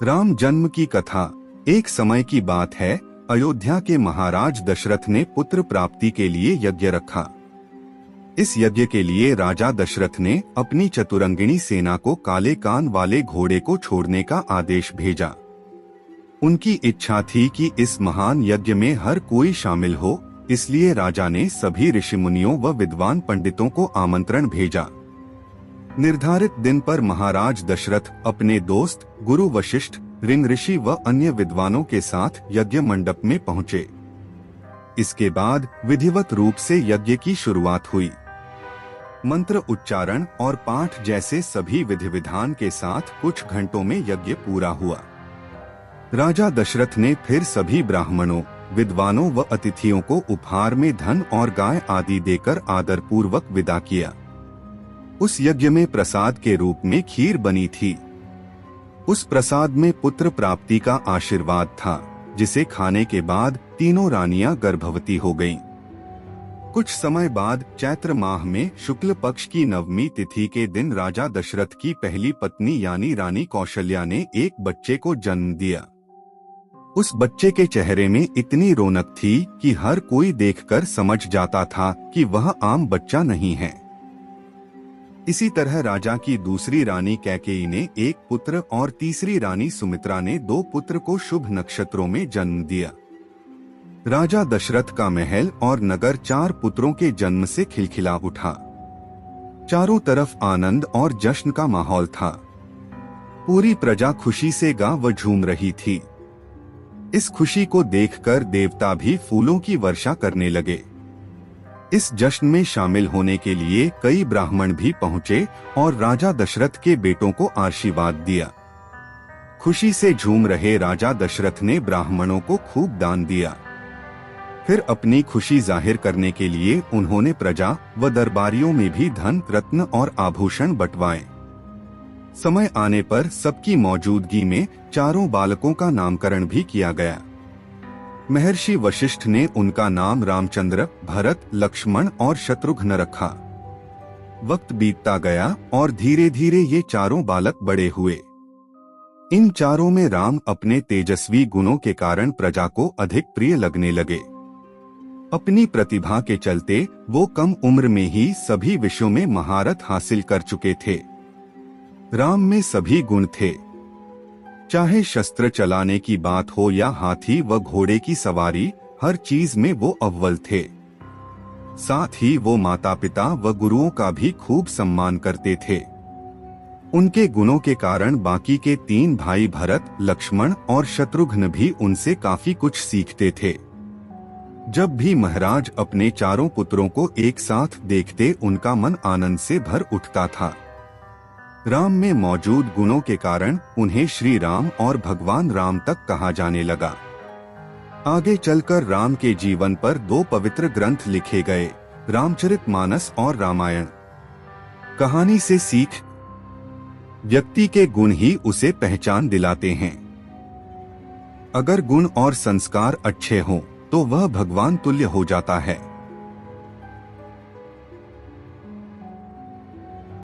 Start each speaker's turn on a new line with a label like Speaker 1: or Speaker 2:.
Speaker 1: राम जन्म की कथा। एक समय की बात है, अयोध्या के महाराज दशरथ ने पुत्र प्राप्ति के लिए यज्ञ रखा। इस यज्ञ के लिए राजा दशरथ ने अपनी चतुरंगिणी सेना को काले कान वाले घोड़े को छोड़ने का आदेश भेजा। उनकी इच्छा थी कि इस महान यज्ञ में हर कोई शामिल हो, इसलिए राजा ने सभी ऋषिमुनियों व विद्वान पंडितों को आमंत्रण भेजा। निर्धारित दिन पर महाराज दशरथ अपने दोस्त गुरु वशिष्ठ, ऋंग ऋषि व अन्य विद्वानों के साथ यज्ञ मंडप में पहुंचे। इसके बाद विधिवत रूप से यज्ञ की शुरुआत हुई। मंत्र उच्चारण और पाठ जैसे सभी विधि विधान के साथ कुछ घंटों में यज्ञ पूरा हुआ। राजा दशरथ ने फिर सभी ब्राह्मणों, विद्वानों व अतिथियों को उपहार में धन और गाय आदि देकर आदरपूर्वक विदा किया। उस यज्ञ में प्रसाद के रूप में खीर बनी थी। उस प्रसाद में पुत्र प्राप्ति का आशीर्वाद था, जिसे खाने के बाद तीनों रानियां गर्भवती हो गईं। कुछ समय बाद चैत्र माह में शुक्ल पक्ष की नवमी तिथि के दिन राजा दशरथ की पहली पत्नी यानी रानी कौशल्या ने एक बच्चे को जन्म दिया। उस बच्चे के चेहरे में इतनी रौनक थी कि हर कोई देखकर समझ जाता था कि वह आम बच्चा नहीं है। इसी तरह राजा की दूसरी रानी कैकेयी ने एक पुत्र और तीसरी रानी सुमित्रा ने 2 पुत्र को शुभ नक्षत्रों में जन्म दिया। राजा दशरथ का महल और नगर 4 पुत्रों के जन्म से खिलखिला उठा। चारों तरफ आनंद और जश्न का माहौल था। पूरी प्रजा खुशी से गा व झूम रही थी। इस खुशी को देखकर देवता भी फूलों की वर्षा करने लगे। इस जश्न में शामिल होने के लिए कई ब्राह्मण भी पहुंचे और राजा दशरथ के बेटों को आशीर्वाद दिया। खुशी से झूम रहे राजा दशरथ ने ब्राह्मणों को खूब दान दिया। फिर अपनी खुशी जाहिर करने के लिए उन्होंने प्रजा व दरबारियों में भी धन, रत्न और आभूषण बंटवाए। समय आने पर सबकी मौजूदगी में चारों बालकों का नामकरण भी किया गया। महर्षि वशिष्ठ ने उनका नाम रामचंद्र, भरत, लक्ष्मण और शत्रुघ्न रखा। वक्त बीतता गया और धीरे धीरे ये चारों बालक बड़े हुए। इन चारों में राम अपने तेजस्वी गुणों के कारण प्रजा को अधिक प्रिय लगने लगे। अपनी प्रतिभा के चलते वो कम उम्र में ही सभी विषयों में महारत हासिल कर चुके थे। राम में सभी गुण थे, चाहे शस्त्र चलाने की बात हो या हाथी व घोड़े की सवारी, हर चीज में वो अव्वल थे। साथ ही वो माता पिता व गुरुओं का भी खूब सम्मान करते थे। उनके गुणों के कारण बाकी के 3 भाई भरत, लक्ष्मण और शत्रुघ्न भी उनसे काफी कुछ सीखते थे। जब भी महाराज अपने चारों पुत्रों को एक साथ देखते, उनका मन आनंद से भर उठता था। राम में मौजूद गुणों के कारण उन्हें श्री राम और भगवान राम तक कहा जाने लगा। आगे चलकर राम के जीवन पर 2 पवित्र ग्रंथ लिखे गए, रामचरितमानस और रामायण। कहानी से सीख, व्यक्ति के गुण ही उसे पहचान दिलाते हैं। अगर गुण और संस्कार अच्छे हों तो वह भगवान तुल्य हो जाता है।